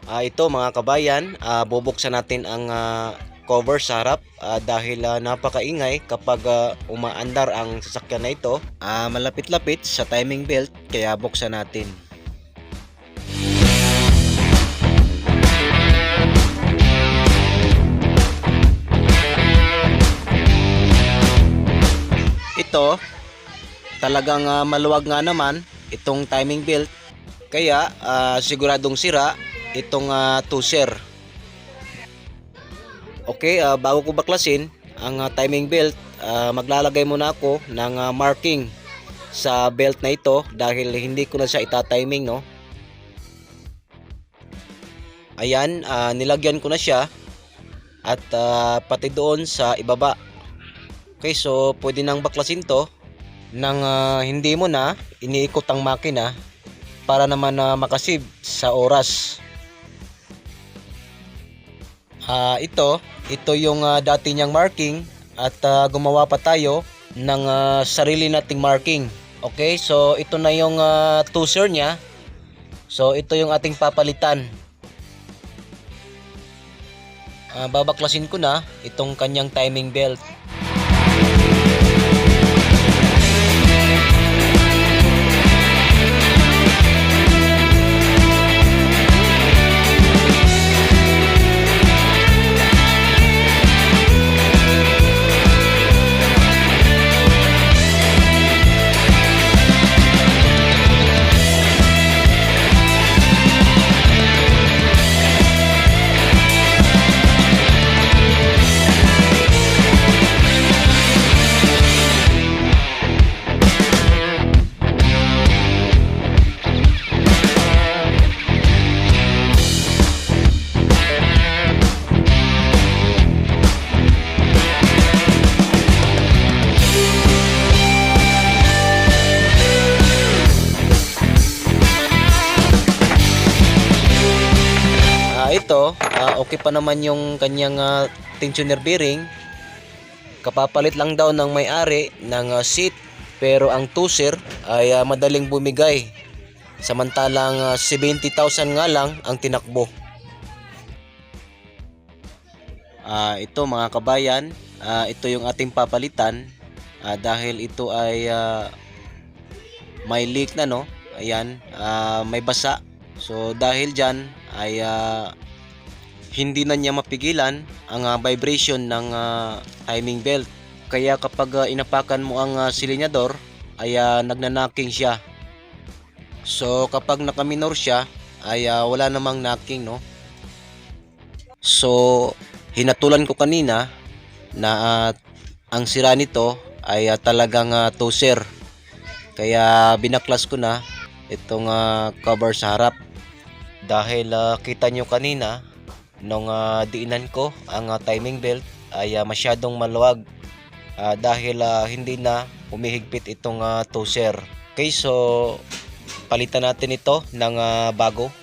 Ito mga kabayan, bubuksan natin ang cover sa harap dahil napakaingay kapag umaandar ang sasakyan na ito. Malapit-lapit sa timing belt kaya buksan natin. Ito talagang maluwag nga naman itong timing belt kaya siguradong sira itong toser. Okay, bago ko baklasin ang timing belt, maglalagay muna ako ng marking sa belt na ito dahil hindi ko na siya itatiming, no. Ayan, nilagyan ko na siya at pati doon sa ibaba. Okay, so pwede nang baklasin to nang hindi mo na iniikot ang makina para naman makasave sa oras. Ito yung dati niyang marking at gumawa pa tayo ng sarili nating marking. Okay, so ito na yung toser niya. So ito yung ating papalitan. Babaklasin ko na itong kanyang timing belt. Ito, okay pa naman yung kanyang tensioner bearing. Kapapalit lang daw ng may-ari ng seat, pero ang toser ay madaling bumigay. Samantalang 70,000 nga lang ang tinakbo. Ito mga kabayan, ito yung ating papalitan dahil ito ay may leak na, no. Ayan, may basa. So dahil dyan ay hindi na niya mapigilan ang vibration ng timing belt. Kaya kapag inapakan mo ang silinyador ay nagnanacking siya. So kapag nakaminor siya ay wala namang knocking, no. So hinatulan ko kanina na ang sira nito ay talagang toser. Kaya binaklas ko na itong cover sa harap. Dahil kita nyo kanina nung diinan ko ang timing belt ay masyadong maluwag dahil hindi na humihigpit itong toser. Okay, so palitan natin ito ng bago.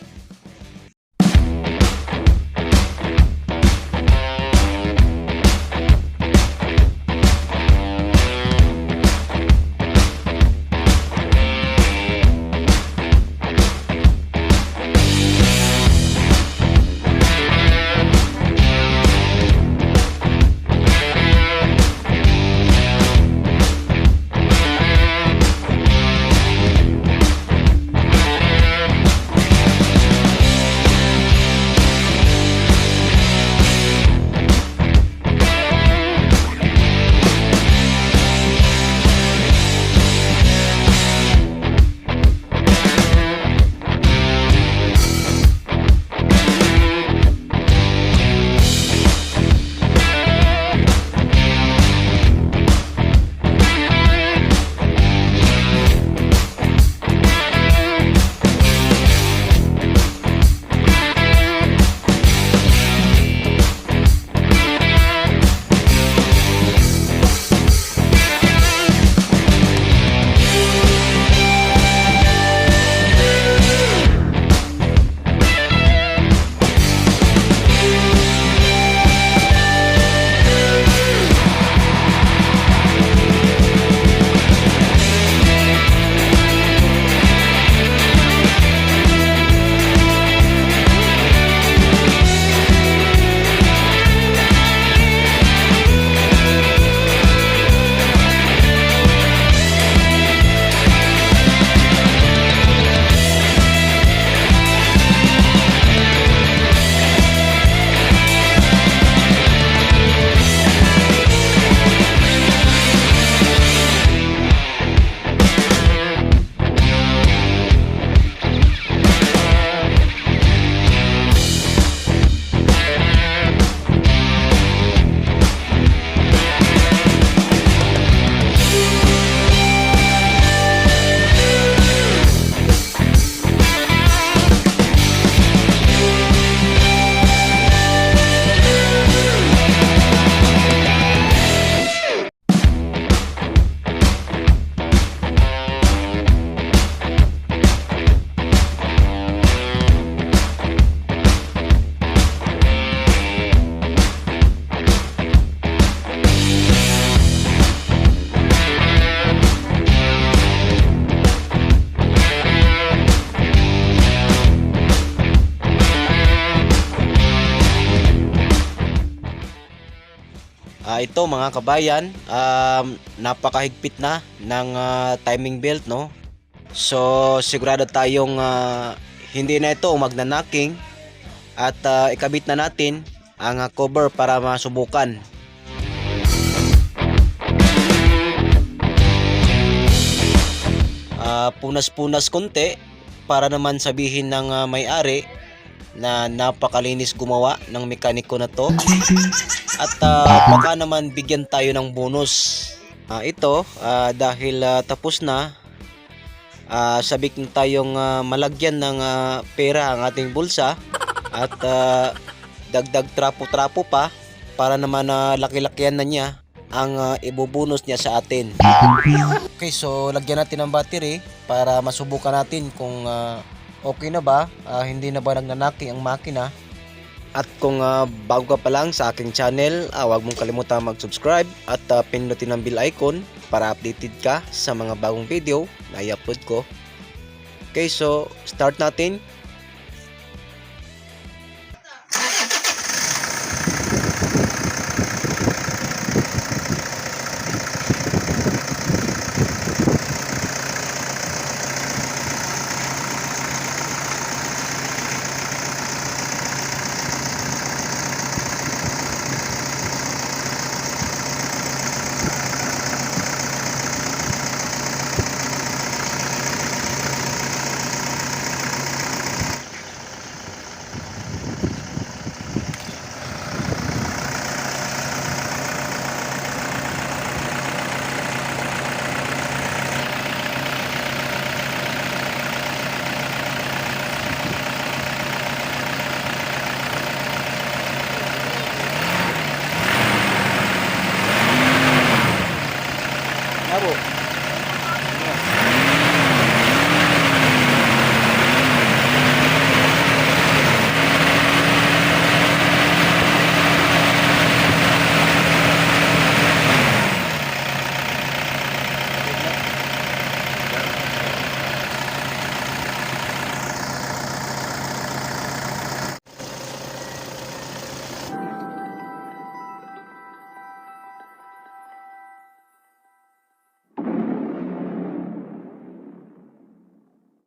Ito mga kabayan, napakahigpit na ng timing belt, no? So sigurado tayong hindi na ito magnanaking at ikabit na natin ang cover para masubukan. Punas-punas konti para naman sabihin ng may-ari na napakalinis gumawa ng mekaniko na to, at baka naman bigyan tayo ng bonus. Ito dahil tapos na, sabik na tayong malagyan ng pera ang ating bulsa at dagdag trapo-trapo pa para naman laki-lakihan na niya ang ibubunus niya sa atin. Okay, so lagyan natin ng battery para masubukan natin kung okay na ba, hindi na ba nagnanaki ang makina. At kung bago ka pa lang sa aking channel, huwag mong kalimutan mag-subscribe at pindutin ang bell icon para updated ka sa mga bagong video na i-upload ko. Okay, so start natin.